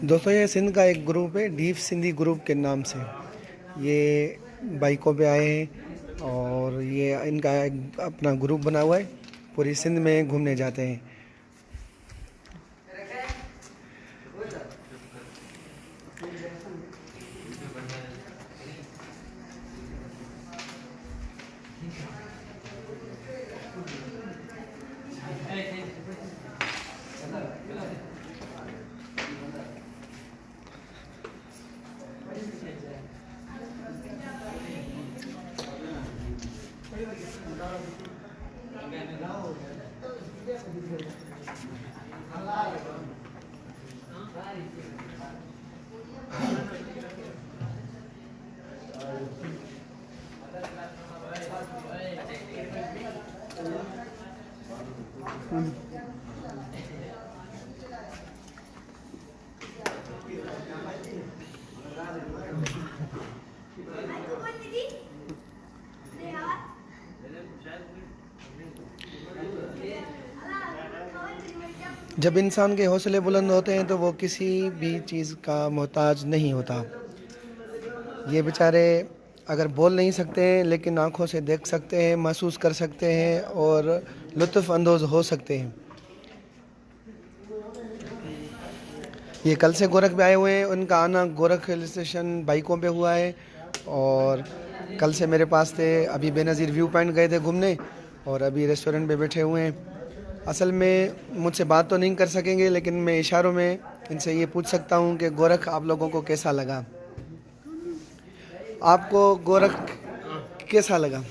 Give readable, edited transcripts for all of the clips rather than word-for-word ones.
दोस्तों ये सिंध का एक ग्रुप है, डीप सिंधी ग्रुप के नाम से। ये बाइकों पे आए हैं और ये इनका एक अपना ग्रुप बना हुआ है, पूरी सिंध में घूमने जाते हैं। जब इंसान के हौसले बुलंद होते हैं तो वो किसी भी चीज़ का मोहताज नहीं होता। ये बेचारे अगर बोल नहीं सकते हैं लेकिन आंखों से देख सकते हैं, महसूस कर सकते हैं और लुत्फ़ अंदोज़ हो सकते हैं। ये कल से गोरख पे आए हुए हैं, उनका आना गोरख हिल स्टेशन बाइकों पे हुआ है और कल से मेरे पास थे। अभी बेनज़ीर व्यू पॉइंट गए थे घूमने और अभी रेस्टोरेंट पे बैठे हुए हैं। असल में मुझसे बात तो नहीं कर सकेंगे लेकिन मैं इशारों में इनसे ये पूछ सकता हूँ कि गोरख आप लोगों को कैसा लगा, आपको गोरख कैसा लगा?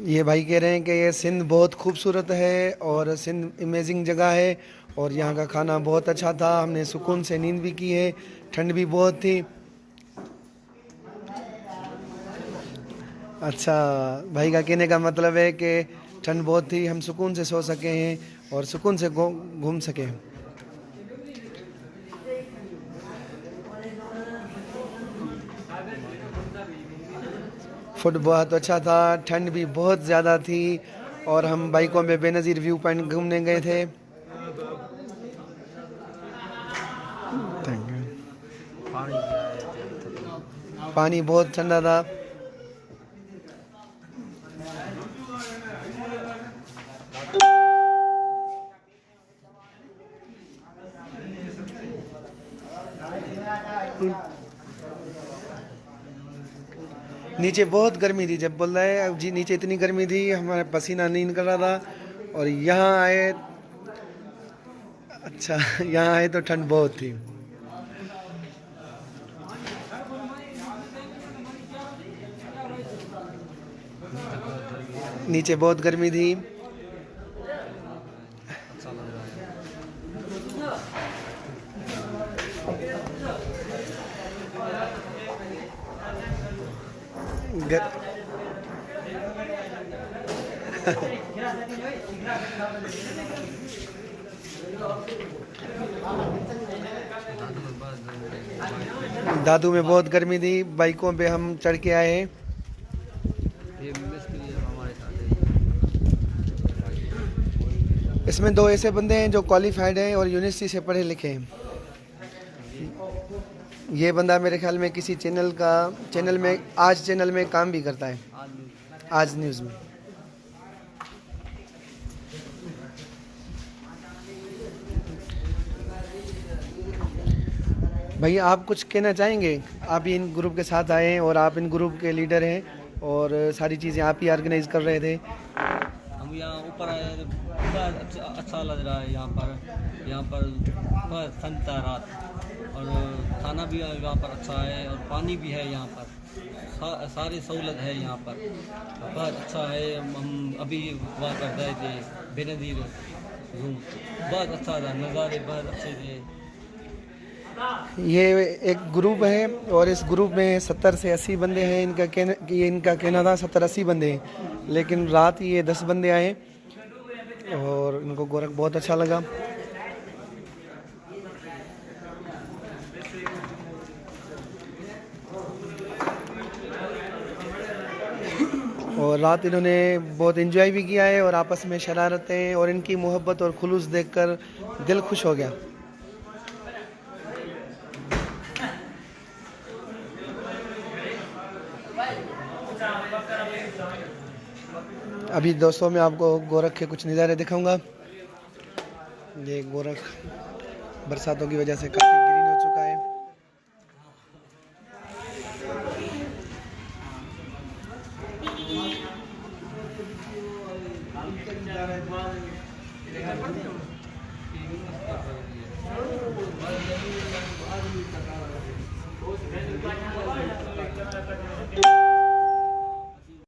ये भाई कह रहे हैं कि ये सिंध बहुत खूबसूरत है और सिंध अमेजिंग जगह है और यहाँ का खाना बहुत अच्छा था। हमने सुकून से नींद भी की है, ठंड भी बहुत थी। अच्छा, भाई का कहने का मतलब है कि ठंड बहुत थी, हम सुकून से सो सके हैं और सुकून से घूम सके। फूड बहुत अच्छा था, ठंड भी बहुत ज़्यादा थी और हम बाइकों में बेनज़ीर व्यू पॉइंट घूमने गए थे। पानी बहुत ठंडा था। नीचे बहुत गर्मी थी, जब बोल रहे हैं जी नीचे इतनी गर्मी थी हमारे पसीना नहीं निकल रहा था और यहाँ आए, अच्छा यहाँ आए तो ठंड बहुत थी। नीचे बहुत गर्मी थी। दादू में बहुत गर्मी थी, बाइकों पे हम चढ़ के आए हैं। इसमें दो ऐसे बंदे हैं जो क्वालिफाइड हैं और यूनिवर्सिटी से पढ़े लिखे हैं। ये बंदा मेरे ख्याल में किसी चैनल में काम भी करता है, आज न्यूज़ में। भैया आप कुछ कहना चाहेंगे? आप ही इन ग्रुप के साथ आए हैं और आप इन ग्रुप के लीडर हैं और सारी चीज़ें आप ही ऑर्गेनाइज कर रहे थे। हम यहाँ ऊपर आए तो बड़ा अच्छा लग रहा है। यहाँ पर बस ठंडा रात और खाना भी यहाँ पर अच्छा है और पानी भी है यहाँ पर। सारी सहूलत है यहाँ पर, बहुत अच्छा है। हम अभी वहाँ पर गए थे बेनज़ीर जू, बहुत अच्छा था, नज़ारे बहुत अच्छे थे। ये एक ग्रुप है और इस ग्रुप में 70 से 80 बंदे हैं। इनका कहना था 70-80 बंदे हैं, लेकिन रात ये 10 बंदे आए और इनको गोरख बहुत अच्छा लगा। और रात इन्होंने बहुत एंजॉय भी किया है और आपस में शरारतें और इनकी मोहब्बत और खुलूस देखकर दिल खुश हो गया। अभी दोस्तों मैं आपको गोरख के कुछ नज़ारे दिखाऊंगा। ये गोरख बरसातों की वजह से काफ़ी ग्रीन हो चुका है।